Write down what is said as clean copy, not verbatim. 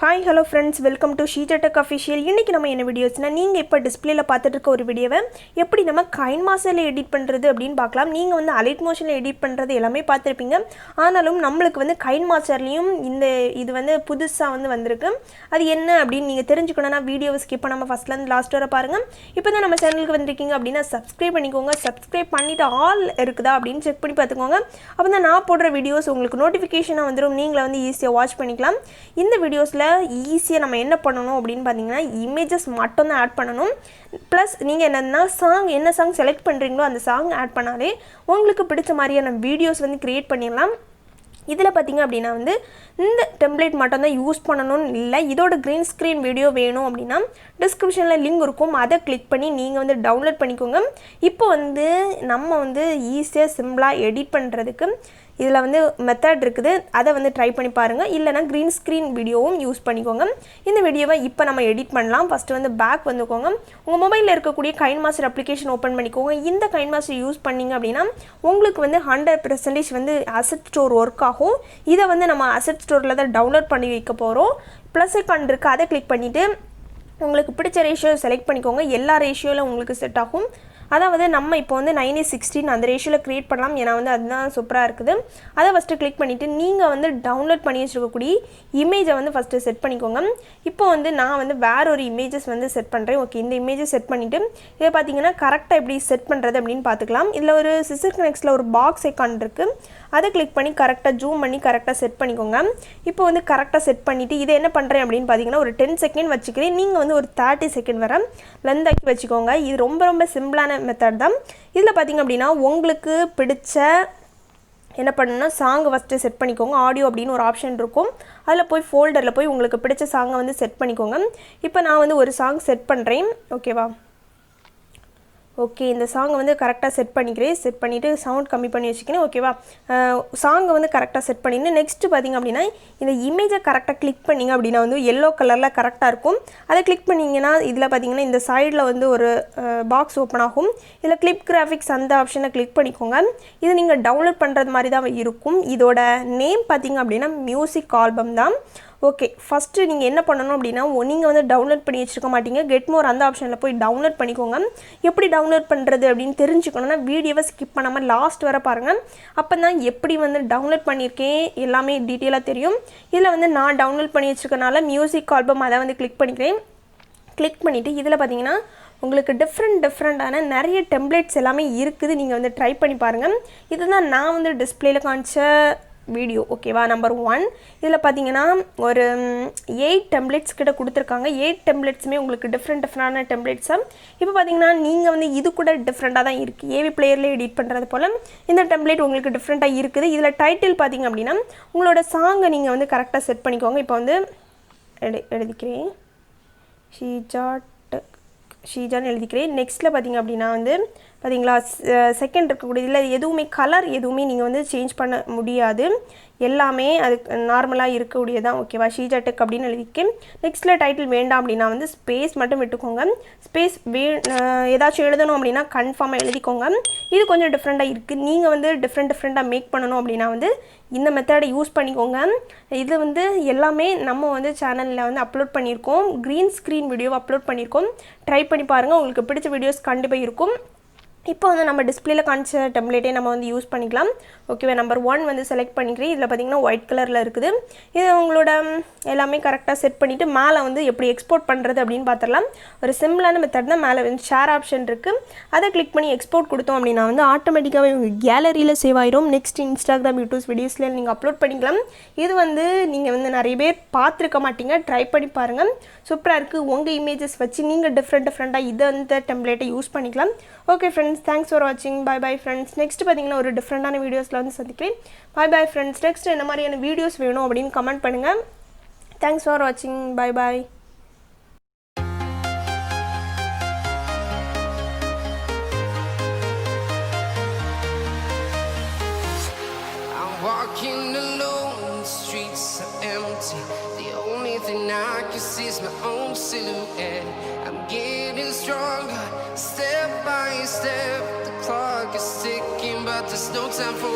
Hi, hello friends, welcome to Sheeja Tech Official. இன்னைக்கு நம்ம என்ன வீடியோஸ்னா நீங்க இப்ப டிஸ்ப்ளேல பார்த்துட்டு இருக்க ஒரு வீடியோவை எப்படி நம்ம KineMasterல எடிட் பண்றது அப்படினு பார்க்கலாம். நீங்க வந்து அலைட் மோஷன்ல எடிட் பண்றது எல்லாமே பார்த்திருப்பீங்க. ஆனாலும் நமக்கு வந்து KineMasterலயும் இது வந்து புதுசா வந்திருக்கு. அது என்ன அப்படினு நீங்க தெரிஞ்சுக்கணும்னா வீடியோவை ஸ்கிப் பண்ணாம ஃபர்ஸ்ட்ல இருந்து லாஸ்ட் வரை பாருங்க. இப்போதான் நம்ம சேனலுக்கு வந்திருக்கீங்க அப்படினா Subscribe பண்ணிக்கோங்க. Subscribe பண்ணிட்டு ஆல் இருக்குதா அப்படினு செக் பண்ணி பார்த்துக்கோங்க. அப்பதான் நான் போடுற வீடியோஸ் உங்களுக்கு நோட்டிஃபிகேஷனா வந்துரும். நீங்க வந்து ஈஸியா வாட்ச் பண்ணிக்கலாம். இந்த வீடியோஸ்ல ஈஸியா நம்ம என்ன பண்ணனும் அப்படினு பாத்தீங்கன்னா இமேजेस மட்டும் தான் ஆட் பண்ணனும் ப்ளஸ் நீங்க என்ன சாங் செலக்ட் பண்றீங்களோ அந்த சாங் ஆட் பண்ணாலே உங்களுக்கு பிடிச்ச மாதிரியான வீடியோஸ் வந்து கிரியேட் பண்ணிடலாம் இதல பாத்தீங்க அப்படினா வந்து இந்த டெம்ப்ளேட் மட்டும் தான் யூஸ் பண்ணனும் இல்ல இதோட கிரீன் ஸ்கிரீன் வீடியோ வேணும் அப்படினா டிஸ்கிரிப்ஷன்ல லிங்க் இருக்கும் அத கிளிக் பண்ணி நீங்க வந்து டவுன்லோட் பண்ணிக்கோங்க இப்போ வந்து நம்ம வந்து ஈஸியா சிம்பிளா எடிட் பண்றதுக்கு இதல வந்து மெத்தட் இருக்குது அத வந்து ட்ரை பண்ணி பாருங்க இல்லனா கிரீன் ஸ்கிரீன் வீடியோவும் யூஸ் பண்ணிக்கோங்க இந்த வீடியோவை இப்போ நம்ம எடிட் பண்ணலாம் ஃபர்ஸ்ட் வந்து பேக் வந்துக்கோங்க உங்க மொபைல்ல இருக்க கூடிய KineMaster அப்ளிகேஷன் ஓபன் பண்ணிக்கோங்க இந்த KineMaster யூஸ் பண்ணீங்க அப்படினா உங்களுக்கு வந்து 100% வந்து அசெட் ஸ்டோர் வர்க் ஆகும் இத வந்து நம்ம அசெட் ஸ்டோர்ல தான் டவுன்லோட் பண்ணி வைக்க போறோம் ப்ளஸ் ஐகான் இருக்கு அத கிளிக் பண்ணிட்டு உங்களுக்கு பிடிச்ச ரேஷியோ செலக்ட் பண்ணிக்கோங்க எல்லா ரேஷியோல உங்களுக்கு செட் ஆகும் அதாவது நம்ம இப்போ வந்து 9:16 அந்த ரேஷியோல கிரியேட் பண்ணலாம் ஏனா வந்து அதுதான் சூப்பரா இருக்குது அத ஃபர்ஸ்ட் கிளிக் பண்ணிட்டு நீங்க வந்து டவுன்லோட் பண்ணி வச்சிருக்க கூடிய இமேஜை வந்து ஃபர்ஸ்ட் செட் பண்ணிக்கோங்க இப்போ வந்து நான் வந்து வேற ஒரு இமேजेस வந்து செட் பண்றேன் ஓகே இந்த இமேஜை செட் பண்ணிட்டு இத பாத்தீங்கன்னா கரெக்ட்டா எப்படி செட் பண்றது அப்படினு பாத்துக்கலாம் இதுல ஒரு சிசர் கனெக்ட்ஸ்ல ஒரு பாக்ஸ் ஐகான் இருக்கு அத கிளிக் பண்ணி கரெக்ட்டா ஜூம் பண்ணி கரெக்ட்டா செட் பண்ணிக்கோங்க இப்போ வந்து கரெக்ட்டா செட் பண்ணிட்டு இத என்ன பண்றேன் அப்படினு பாத்தீங்கன்னா ஒரு 10 செகண்ட் வச்சுக்கிறேன் நீங்க வந்து ஒரு 30 செகண்ட் வரை லெந்த் ஆக்கி வச்சுக்கோங்க இது ரொம்ப சிம்பிளான மெத்தட் தான் இதுல பாத்தீங்க அப்படினா உங்களுக்கு பிடிச்ச என்ன பண்ணனும்னா சாங் ஃபர்ஸ்ட் செட் பண்ணிக்கோங்க ஆடியோ அப்படினு ஒரு ஆப்ஷன் இருக்கும் அதுல போய் ஃபோல்டர்ல போய் உங்களுக்கு பிடிச்ச சாங்க வந்து செட் பண்ணிக்கோங்க இப்போ நான் வந்து ஒரு சாங் செட் பண்றேன் ஓகேவா ஓகே இந்த சாங் வந்து கரெக்ட்டா செட் பண்ணிக்கிறேன் செட் பண்ணிட்டு சவுண்ட் கம்மி பண்ணி வச்சிக்கிறேன் ஓகேவா சாங் வந்து கரெக்ட்டா செட் பண்ணிட்டு நெக்ஸ்ட் பாத்தீங்க அப்படினா இந்த இமேஜை கரெக்ட்டா கிளிக் பண்ணீங்க அப்படினா வந்து yellow கலர்ல கரெக்ட்டா இருக்கும் அத கிளிக் பண்ணீங்கனா இதுல பாத்தீங்கன்னா இந்த சைடுல வந்து ஒரு பாக்ஸ் ஓபன் ஆகும் இதுல கிளிப் கிராபிக்ஸ் அந்த ஆப்ஷனை கிளிக் பண்ணிக்கோங்க இது நீங்க டவுன்லோட் பண்றது மாதிரி தான் இருக்கும் இதோட நேம் பாத்தீங்க அப்படினா மியூசிக் ஆல்பம் தான் ஓகே ஃபர்ஸ்ட் நீங்க என்ன பண்ணனும் அப்படினா நீங்க வந்து டவுன்லோட் பண்ணி வச்சிருக்க மாட்டீங்க கெட் மோர் அந்த ஆப்ஷன்ல போய் டவுன்லோட் பண்ணிக்கோங்க எப்படி டவுன்லோட் பண்றது அப்படினு தெரிஞ்சுக்கணும்னா வீடியோவை ஸ்கிப் பண்ணாம லாஸ்ட் வரை பாருங்க அப்பதான் எப்படி வந்து டவுன்லோட் பண்ணிருக்கேன் எல்லாமே டீடைலா தெரியும் இதுல வந்து நான் டவுன்லோட் பண்ணி வச்சிருக்கனால மியூசிக் ஆல்பம் அத வந்து கிளிக் பண்ணிக்கிறேன் கிளிக் பண்ணிட்டு இதுல பாத்தீங்கன்னா உங்களுக்கு டிஃபரண்டான நிறைய டெம்ப்ளேட்ஸ் எல்லாமே இருக்குது நீங்க வந்து ட்ரை பண்ணி பாருங்க இதுதான் நான் வந்து டிஸ்ப்ளேல காண்பிச்ச வீடியோ ஓகேவா நம்பர் 1 இதுல பாத்தீங்கன்னா ஒரு 8 டெம்ப்ளேட்ஸ் கிட்ட கொடுத்திருக்காங்க 8 டெம்ப்ளேட்ஸ்மே உங்களுக்கு டிஃபரண்டான டெம்ப்ளேட்ஸ் இப்போ பாத்தீங்கன்னா நீங்க வந்து இது கூட டிஃபரண்டா தான் இருக்கு ஏவி பிளேயர்ல எடிட் பண்றது போல இந்த டெம்ப்ளேட் உங்களுக்கு டிஃபரண்டா இருக்குது இதுல டைட்டில் பாத்தீங்க அப்படினா உங்களோட சாங்க நீங்க வந்து கரெக்ட்டா செட் பண்ணிக்கோங்க இப்போ வந்து எழுதிக்கிறேன் ஷீஜான்னு எழுதிக்கிறேன் நெக்ஸ்ட்ல பாத்தீங்க அப்படினா வந்து பாத்தீங்களா செகண்ட் இருக்க கூடிய இல்ல எதுவுமே கலர் எதுவுமே நீங்க வந்து சேஞ்ச் பண்ண முடியாது எல்லாமே அது நார்மலா இருக்க கூடியதான் ஓகேவா ஷீஜா டெக் அப்படினு எழுதிக்கேன் நெக்ஸ்ட்ல டைட்டில் வேண்டாம் அப்படினா வந்து ஸ்பேஸ் மட்டும் விட்டுக்கோங்க ஸ்பேஸ் ஏதாச்சும் எழுதணும் அப்படினா கன்ஃபார்மா எழுதிக்கோங்க இது கொஞ்சம் டிஃபரண்டா இருக்கு நீங்க வந்து டிஃபரண்டா மேக் பண்ணனும் அப்படினா வந்து இந்த மெத்தடை யூஸ் பண்ணிக்கோங்க இது வந்து எல்லாமே நம்ம வந்து சேனல்ல வந்து அப்லோட் பண்ணிருக்கோம் கிரீன் ஸ்கிரீன் வீடியோ அப்லோட் பண்ணிருக்கோம் ட்ரை பண்ணி பாருங்க உங்களுக்கு பிடிச்ச வீடியோஸ் கண்டிப்பா இருக்கும் இப்போ வந்து நம்ம டிஸ்ப்ளேல காண்பிச்ச டெம்ப்ளேட்டை நம்ம வந்து யூஸ் பண்ணிக்கலாம் ஓகேவா நம்பர் 1 வந்து செலக்ட் பண்ணிக்கிறேன் இதுல பாத்தீங்கன்னா ஒயிட் கலர்ல இருக்குது இது உங்களோட எல்லாமே கரெக்ட்டா செட் பண்ணிட்டு மேலே வந்து எப்படி எக்ஸ்போர்ட் பண்றது அப்படினு பார்த்தறலாம் ஒரு சிம்பிளான மெத்தட் தான் மேலே வந்து ஷேர் ஆப்ஷன் இருக்கு அத கிளிக் பண்ணி எக்ஸ்போர்ட் கொடுத்தோம் அப்படினா வந்து ஆட்டோமேட்டிக்காவே உங்க கேலரியில சேவ் ஆயிடும் நெக்ஸ்ட் இன்ஸ்டாகிராம் யூடியூப் வீடியோஸ்ல நீங்க அப்லோட் பண்ணிக்கலாம் இது வந்து நீங்க வந்து நிறைய பேர் பார்த்திருக்க மாட்டீங்க ட்ரை பண்ணி பாருங்க சூப்பரா இருக்கு உங்க இமேजेस வச்சு நீங்க டிஃபரண்டா இந்த டெம்ப்ளேட்டை யூஸ் பண்ணிக்கலாம் okay friends thanks for watching bye bye friends next பாத்தீங்கன்னா ஒரு டிஃபரண்டான வீடியோஸ்ல வந்து சந்திக்கிறேன் bye bye friends next என்ன மாதிரியான வீடியோஸ் வேணும் அப்படினு கமெண்ட் பண்ணுங்க thanks for watching bye bye I'm walking alone the streets are empty the only thing I can see is my own silhouette I'm getting stronger step by step the clock is ticking but there's no time for